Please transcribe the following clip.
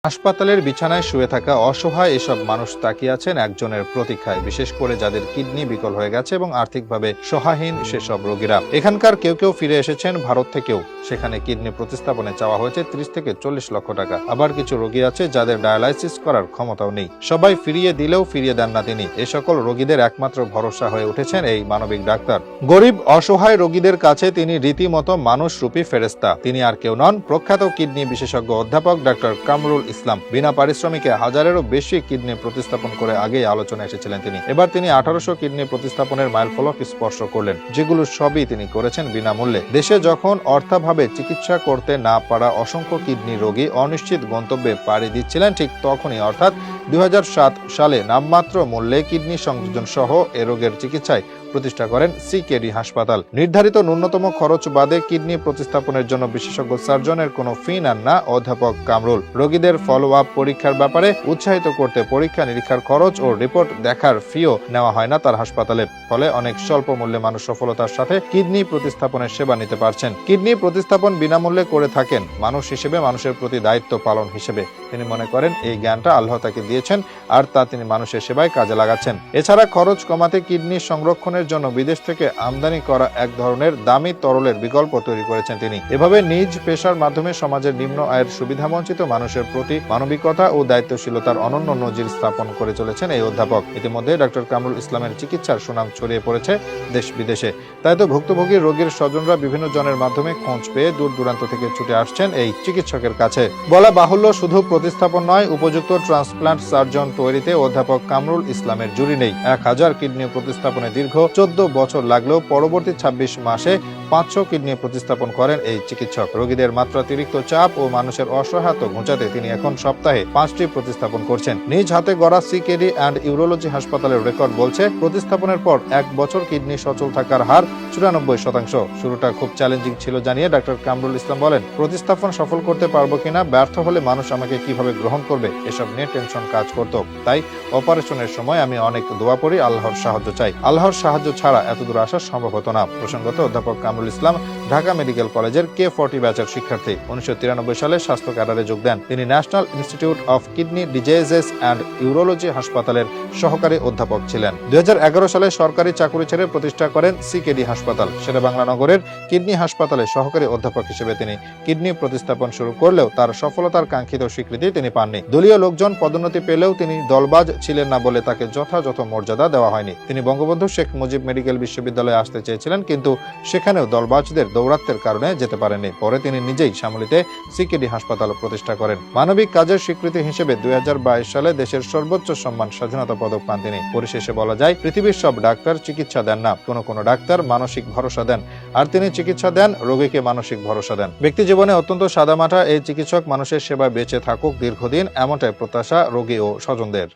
হাসপাতালের বিছানায় শুয়ে থাকা অসহায় এসব মানুষ তাকিয়ে আছেন একজনের প্রতীক্ষায়, বিশেষ করে যাদের কিডনি বিকল হয়ে গেছে এবং আর্থিকভাবে সহায়হীন সেসব রোগীরা। এখানকার কেউ কেউ ফিরে এসেছেন ভারত থেকেও, সেখানে কিডনি প্রতিস্থাপনে চাওয়া হয়েছে 30 থেকে 40 লক্ষ টাকা। আবার কিছু রোগী আছে যাদের ডায়ালাইসিস করার ক্ষমতাও নেই। সবাই ফিরিয়ে দিলেও ফিরিয়ে দেন না তিনি। এ সকল রোগীদের একমাত্র ভরসা হয়ে উঠেছেন এই মানবিক ডাক্তার। গরিব অসহায় রোগীদের কাছে তিনি রীতিমতো মানুষরূপী ফেরেশতা। তিনি আর কেউ নন, প্রখ্যাত কিডনি বিশেষজ্ঞ অধ্যাপক ডক্টর কামরুল ইসলাম। বিনা পারিশ্রমিকে হাজারেরও বেশি কিডনি প্রতিস্থাপন করে আগেই আলোচনায় এসেছিলেন তিনি। এবার তিনি 1800 কিডনি প্রতিস্থাপনের মাইলফলক স্পর্শ করলেন, যেগুলো সবই তিনি করেছেন বিনামূল্যে। দেশে যখন অর্থাভাবে চিকিৎসা করতে না পারা অসংখ্য কিডনি রোগী অনিশ্চিত গন্তব্যে পাড়ি দিচ্ছিলেন, ঠিক তখনই অর্থাৎ 2007 সালে নামমাত্র মূল্যে কিডনি সংযোজন সহ এ রোগের চিকিৎসায় প্রতিষ্ঠা করেন সিকেডি হাসপাতাল। নির্ধারিত ন্যূনতম খরচ বাদে কিডনি প্রতিস্থাপনের জন্য বিশেষজ্ঞ সার্জনের কোনো ফি নেন না অধ্যাপক কামরুল। রোগীদের ফলো আপ পরীক্ষার ব্যাপারে উৎসাহিত করতে পরীক্ষা নিরীক্ষার খরচ ও রিপোর্ট দেখার ফিও নেওয়া হয় না তার হাসপাতালে। ফলে অনেক স্বল্প মূল্যে মানুষ সফলতার সাথে কিডনি প্রতিস্থাপনের সেবা নিতে পারছেন। কিডনি প্রতিস্থাপন বিনামূল্যে করে থাকেন মানুষ হিসেবে, মানুষের প্রতি দায়িত্ব পালন হিসেবে। তিনি মনে করেন এই জ্ঞানটা আল্লাহ তাকে দিয়েছেন, আর তা তিনি মানুষের সেবায় কাজে লাগাচ্ছেন। এছাড়া খরচ কমাতে কিডনি সংরক্ষণের জন্য বিদেশ থেকে আমদানি করা এক ধরনের দামি তরলের বিকল্প তৈরি করেছেন তিনি। এভাবে নিজ পেশার মাধ্যমে সমাজের নিম্ন আয়ের সুবিধাবঞ্চিত মানুষের প্রতি মানবিকতা ও দায়িত্বশীলতার অনন্য নজির স্থাপন করে চলেছেন এই অধ্যাপক। ইতিমধ্যে ডক্টর কামরুল ইসলামের চিকিৎসার সুনাম ছড়িয়ে পড়েছে দেশ বিদেশে। তাই তো ভুক্তভোগী রোগীর স্বজনরা বিভিন্ন জনের মাধ্যমে খোঁজ পেয়ে দূর দূরান্ত থেকে ছুটে আসছেন এই চিকিৎসকের কাছে। বলা বাহুল্য, শুধু প্রতিস্থাপন নয়, উপযুক্ত ট্রান্সপ্লান্ট সার্জন তৈরিতে অধ্যাপক কামরুল ইসলামের জুড়ি নেই। 1000 কিডনি প্রতিস্থাপনে দীর্ঘ 14 বছর লাগলেও পরবর্তী 26 মাসে 500 কিডনি প্রতিস্থাপন করেন এই চিকিৎসক। রোগীদের মাত্রাতিরিক্ত চাপ ও মানুষের অসহায়ত্ব ঘুচাতে তিনি এখন সপ্তাহে 5টি প্রতিস্থাপন করছেন। নিজ হাতে গড়া সিকেডি অ্যান্ড ইউরোলজি হাসপাতালের রেকর্ড বলছে, প্রতিস্থাপনের পর 1 বছর কিডনি সচল থাকার হার 94%। শুরুটা খুব চ্যালেঞ্জিং ছিল জানিয়ে ডক্টর কামরুল ইসলাম বলেন, প্রতিস্থাপন সফল করতে পারবো কিনা, ব্যর্থ হলে মানুষ আমাকে কিভাবে গ্রহণ করবে, এসব নিয়ে টেনশন কাজ করত। তাই অপারেশনের সময় আমি অনেক দোয়া পড়ি, আল্লাহর সাহায্য চাই। আল্লাহর সাহায্য ছাড়া এতদূর আসা সম্ভব হতো না। প্রসঙ্গত, অধ্যাপক কামরুল ইসলাম ঢাকা মেডিকেল কলেজের K40 ব্যাচের শিক্ষার্থী। 1993 সালে স্বাস্থ্য ক্যাডারে যোগ দেন। তিনি national institute of kidney diseases and urology হাসপাতালের সহকারী অধ্যাপক ছিলেন। 2011 সালে সরকারি চাকুরি ছেড়ে প্রতিষ্ঠা করেন সিকেডি হাসপাতাল। শেরেবাংলা নগরের কিডনি হাসপাতালে সহকারী অধ্যাপক হিসেবে তিনি কিডনি প্রতিস্থাপন শুরু করলেও তার সফলতার কাঙ্ক্ষিত স্বীকৃতি তিনি পাননি। দলীয় লোকজন পদোন্নতি পেলেও তিনি দলবাজ ছিলেন না বলে তাকে যথাযথ মর্যাদা দেওয়া হয়নি। তিনি বঙ্গবন্ধু শেখ মুজিব মেডিকেল বিশ্ববিদ্যালয়ে আসতে চেয়েছিলেন, কিন্তু সেখানেও দলবাজদের দৌরাত্বের কারণে যেতে পারেননি। পরে তিনি নিজেই সামলিতে সিকেডি হাসপাতাল প্রতিষ্ঠা করেন। মানবিক কাজের স্বীকৃতি হিসেবে 2022 সালে দেশের সর্বোচ্চ সম্মান স্বাধীনতা পদক পান তিনি। পরিশেষে বলা যায়, পৃথিবীর সব ডাক্তার চিকিৎসা দেন না, কোনো ডাক্তার মানসিক ভরসা দেন, আর তিনি চিকিৎসা দেন, রোগীকে মানসিক ভরসা দেন। ব্যক্তি জীবনে অত্যন্ত সাদামাটা এই চিকিৎসক মানুষের সেবায় বেঁচে থাকুক দীর্ঘদিন, এমনটাই প্রত্যাশা রোগী ও স্বজনদের।